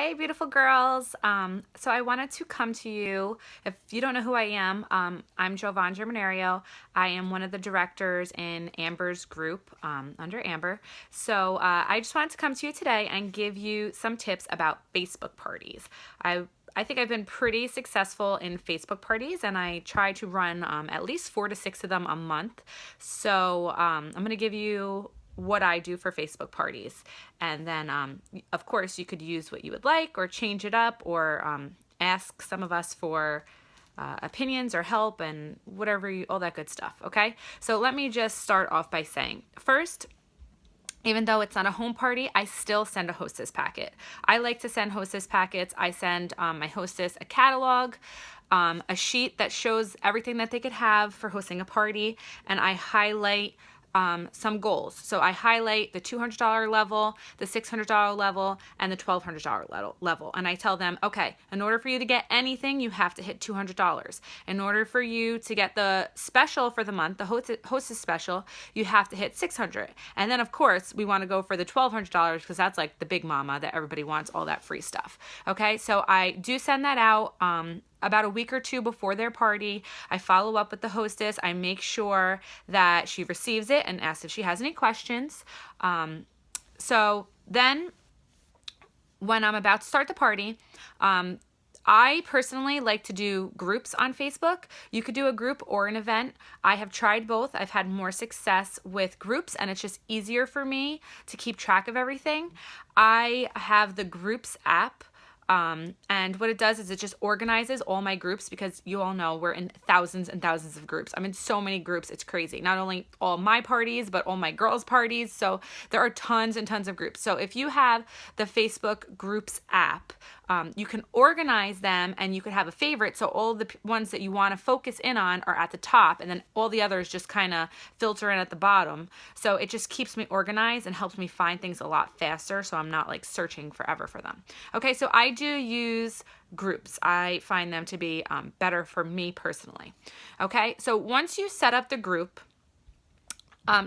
Hey, beautiful girls. So I wanted to come to you. If you don't know who I am, I'm Jovan Germanario. I am one of the directors in Amber's group under Amber. So I just wanted to come to you today and give you some tips about Facebook parties. I think I've been pretty successful in Facebook parties, and I try to run at least 4 to 6 of them a month. So I'm going to give you what I do for Facebook parties. And then, of course, you could use what you would like or change it up or ask some of us for opinions or help and whatever, all that good stuff, okay? So let me just start off by saying, first, even though it's not a home party, I still send a hostess packet. I like to send hostess packets. I send my hostess a catalog, a sheet that shows everything that they could have for hosting a party, and I highlight some goals. So I highlight the $200 level, the $600 level, and the $1,200 level. And I tell them, okay, in order for you to get anything, you have to hit $200. In order for you to get the special for the month, the hostess special, you have to hit $600. And then, of course, we want to go for the $1,200 because that's like the big mama that everybody wants, all that free stuff. Okay, so I do send that out about a week or two before their party. I follow up with the hostess. I make sure that she receives it and asks if she has any questions. So then when I'm about to start the party, I personally like to do groups on Facebook. You could do a group or an event. I have tried both. I've had more success with groups, and it's just easier for me to keep track of everything. I have the Groups app. And what it does is it just organizes all my groups, because you all know we're in thousands and thousands of groups. I'm in so many groups. It's crazy. Not only all my parties, but all my girls' parties. So there are tons and tons of groups. So if you have the Facebook Groups app, you can organize them and you could have a favorite. So all the ones that you want to focus in on are at the top, and then all the others just kind of filter in at the bottom. So it just keeps me organized and helps me find things a lot faster, so I'm not like searching forever for them. Okay, so I do use groups. I find them to be better for me personally. Okay, so once you set up the group,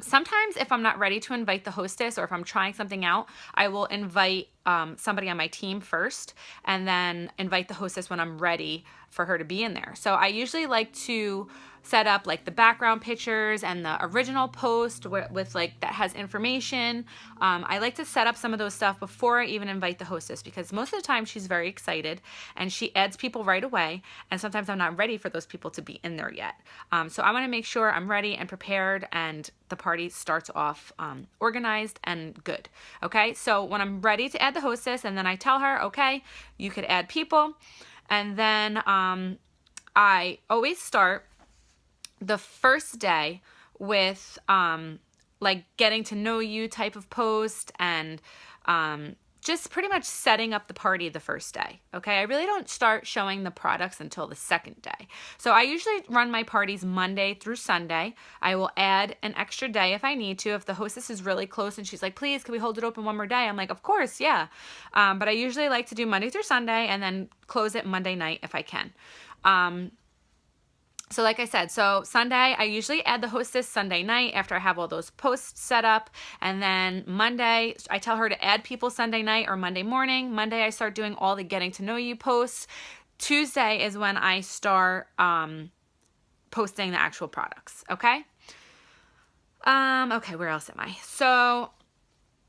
sometimes if I'm not ready to invite the hostess, or if I'm trying something out, I will invite somebody on my team first and then invite the hostess when I'm ready for her to be in there. So I usually like to set up like the background pictures and the original post with like that has information. I like to set up some of those stuff before I even invite the hostess, because most of the time she's very excited and she adds people right away, and sometimes I'm not ready for those people to be in there yet. So I want to make sure I'm ready and prepared and the party starts off organized and good. Okay, so when I'm ready to add the hostess, and then I tell her, okay, you could add people, and then I always start the first day with like getting to know you type of post, and just pretty much setting up the party the first day. Okay, I really don't start showing the products until the second day. So I usually run my parties Monday through Sunday. I will add an extra day if I need to. If the hostess is really close and she's like, please, can we hold it open one more day? I'm like, of course, yeah. But I usually like to do Monday through Sunday and then close it Monday night if I can. So like I said, so Sunday, I usually add the hostess Sunday night after I have all those posts set up. And then Monday, I tell her to add people Sunday night or Monday morning. Monday, I start doing all the getting to know you posts. Tuesday is when I start posting the actual products, okay? Okay, where else am I? So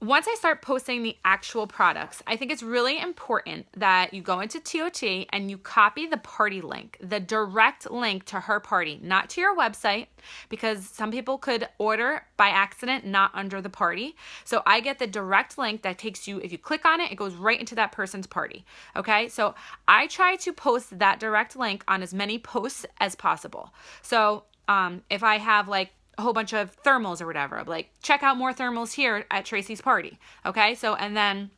once I start posting the actual products, I think it's really important that you go into TOT and you copy the party link, the direct link to her party, not to your website, because some people could order by accident, not under the party. So I get the direct link that takes you, if you click on it, it goes right into that person's party. Okay, so I try to post that direct link on as many posts as possible. So if I have like a whole bunch of thermals or whatever, I'm like, check out more thermals here at Tracy's party. Okay, so and then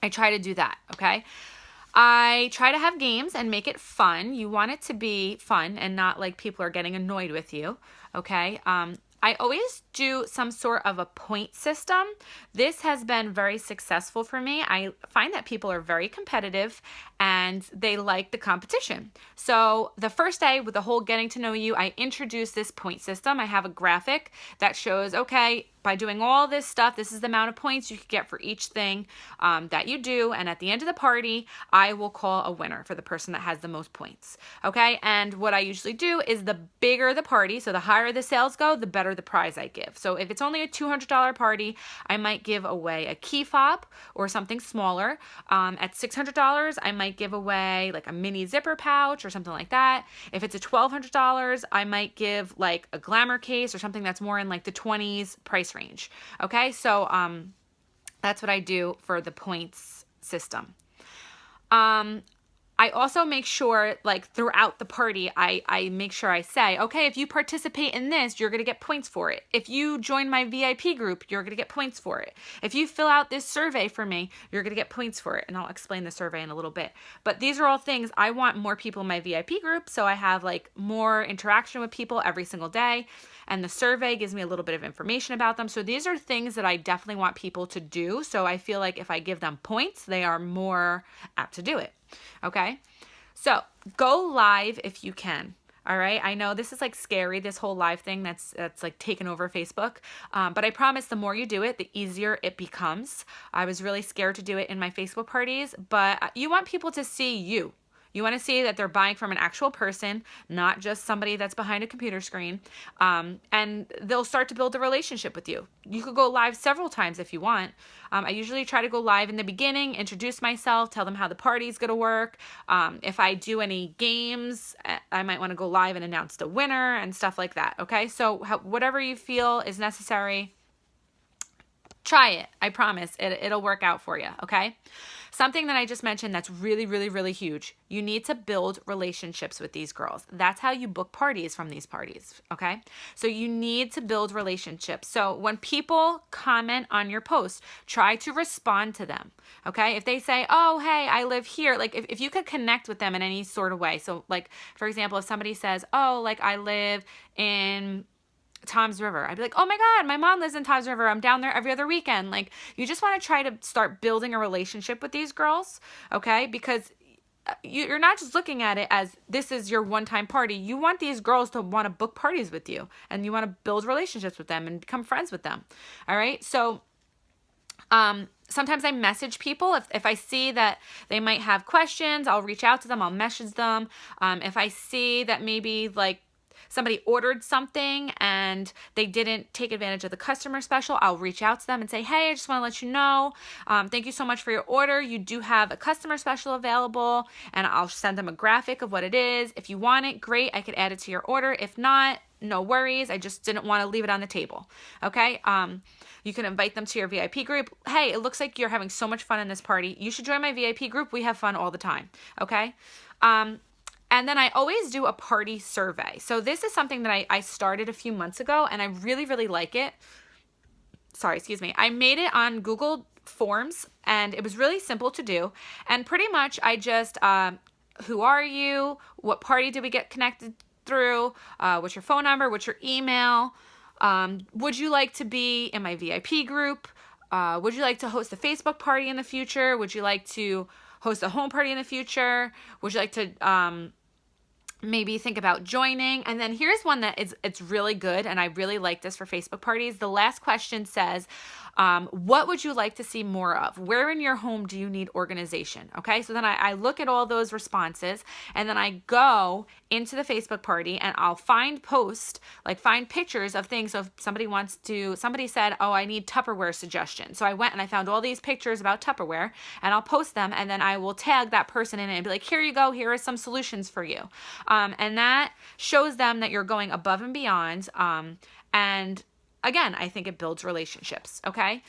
I try to do that. Okay, I try to have games and make it fun. You want it to be fun and not like people are getting annoyed with you. Okay, I always do some sort of a point system. This has been very successful for me. I find that people are very competitive and they like the competition. So the first day with the whole getting to know you, I introduce this point system. I have a graphic that shows, okay, by doing all this stuff, this is the amount of points you could get for each thing that you do. And at the end of the party, I will call a winner for the person that has the most points. Okay. And what I usually do is the bigger the party, so the higher the sales go, the better the prize I give. So if it's only a $200 party, I might give away a key fob or something smaller. At $600, I might give away like a mini zipper pouch or something like that. If it's a $1,200, I might give like a glamour case or something that's more in like the 20s price range. Okay, so that's what I do for the points system. I also make sure, like, throughout the party, I make sure I say, okay, if you participate in this, you're going to get points for it. If you join my VIP group, you're going to get points for it. If you fill out this survey for me, you're going to get points for it. And I'll explain the survey in a little bit. But these are all things, I want more people in my VIP group, so I have, like, more interaction with people every single day. And the survey gives me a little bit of information about them. So these are things that I definitely want people to do. So I feel like if I give them points, they are more apt to do it. Okay, so go live if you can. All right, I know this is like scary, this whole live thing that's like taken over Facebook, but I promise the more you do it, the easier it becomes. I was really scared to do it in my Facebook parties, but you want people to see you. You want to see that they're buying from an actual person, not just somebody that's behind a computer screen, and they'll start to build a relationship with you. You could go live several times if you want. I usually try to go live in the beginning, introduce myself, tell them how the party's going to work. If I do any games, I might want to go live and announce the winner and stuff like that, okay? So whatever you feel is necessary, try it. I promise it'll work out for you, okay? Something that I just mentioned that's really, really, really huge. You need to build relationships with these girls. That's how you book parties from these parties, okay? So you need to build relationships. So when people comment on your post, try to respond to them, okay? If they say, oh, hey, I live here, like if you could connect with them in any sort of way. So like, for example, if somebody says, oh, like I live in Tom's River, I'd be like, oh my God, my mom lives in Tom's River. I'm down there every other weekend. Like, you just want to try to start building a relationship with these girls, okay? Because you're not just looking at it as this is your one-time party. You want these girls to want to book parties with you, and you want to build relationships with them and become friends with them, all right? So sometimes I message people. If I see that they might have questions, I'll reach out to them. I'll message them. If I see that maybe like somebody ordered something and they didn't take advantage of the customer special, I'll reach out to them and say, hey, I just want to let you know, thank you so much for your order. You do have a customer special available, and I'll send them a graphic of what it is. If you want it, great, I could add it to your order. If not, no worries. I just didn't want to leave it on the table. Okay. You can invite them to your VIP group. Hey, it looks like you're having so much fun in this party. You should join my VIP group. We have fun all the time. Okay. And then I always do a party survey. So this is something that I started a few months ago, and I really, really like it. Sorry, excuse me. I made it on Google Forms, and it was really simple to do. And pretty much I just, who are you? What party did we get connected through? What's your phone number? What's your email? Would you like to be in my VIP group? Would you like to host a Facebook party in the future? Would you like to host a home party in the future? Would you like to maybe think about joining? And then here's one that it's really good, and I really like this for Facebook parties. The last question says, what would you like to see more of? Where in your home do you need organization? Okay, so then I look at all those responses, and then I go into the Facebook party and I'll find pictures of things. So if somebody said, oh, I need Tupperware suggestions. So I went and I found all these pictures about Tupperware, and I'll post them, and then I will tag that person in it and be like, here you go, here are some solutions for you. And that shows them that you're going above and beyond. And again, I think it builds relationships, okay?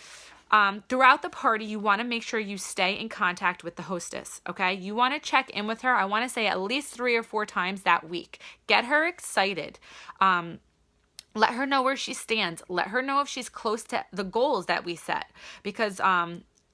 Throughout the party, you want to make sure you stay in contact with the hostess, okay? You want to check in with her, I want to say at least 3 or 4 times that week. Get her excited. Let her know where she stands. Let her know if she's close to the goals that we set. Because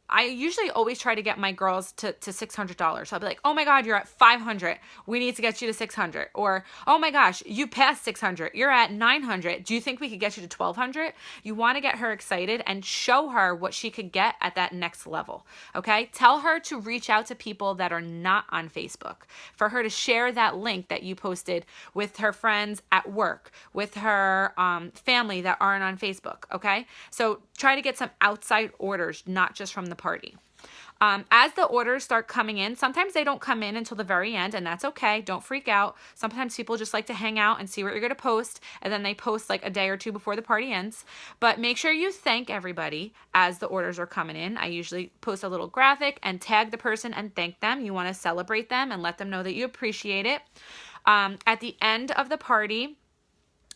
I usually always try to get my girls to $600. I'll be like, oh my God, you're at 500. We need to get you to 600. Or, oh my gosh, you passed 600. You're at 900. Do you think we could get you to 1200? You want to get her excited and show her what she could get at that next level. Okay. Tell her to reach out to people that are not on Facebook, for her to share that link that you posted with her friends at work, with her family that aren't on Facebook. Okay. So try to get some outside orders, not just from the party. As the orders start coming in, sometimes they don't come in until the very end, and that's okay. Don't freak out. Sometimes people just like to hang out and see what you're going to post, and then they post like a day or two before the party ends. But make sure you thank everybody as the orders are coming in. I usually post a little graphic and tag the person and thank them. You want to celebrate them and let them know that you appreciate it. At the end of the party,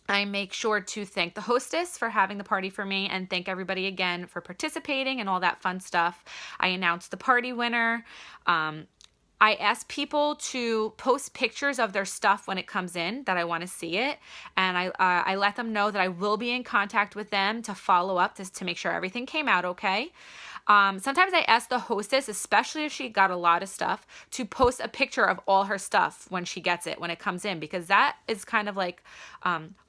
I make sure to thank the hostess for having the party for me and thank everybody again for participating and all that fun stuff. I announce the party winner. I ask people to post pictures of their stuff when it comes in, that I want to see it. And I let them know that I will be in contact with them to follow up to make sure everything came out okay. Sometimes I ask the hostess, especially if she got a lot of stuff, to post a picture of all her stuff when she gets it, when it comes in, because that is kind of like,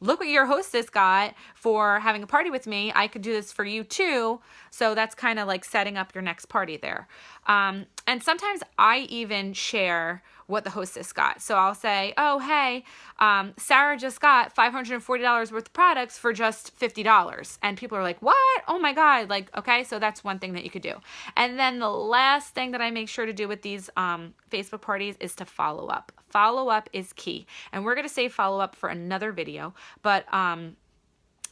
look what your hostess got for having a party with me. I could do this for you too. So that's kind of like setting up your next party there. And sometimes I even share what the hostess got. So I'll say, oh, hey, Sarah just got $540 worth of products for just $50. And people are like, what? Oh my God. Like, okay, so that's one thing that you could do. And then the last thing that I make sure to do with these Facebook parties is to follow up. Follow up is key. And we're going to save follow up for another video, but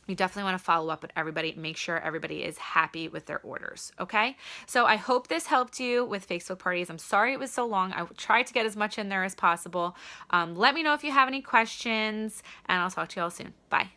you definitely want to follow up with everybody. Make sure everybody is happy with their orders. Okay. So I hope this helped you with Facebook parties. I'm sorry it was so long. I tried to get as much in there as possible. Let me know if you have any questions, and I'll talk to you all soon. Bye.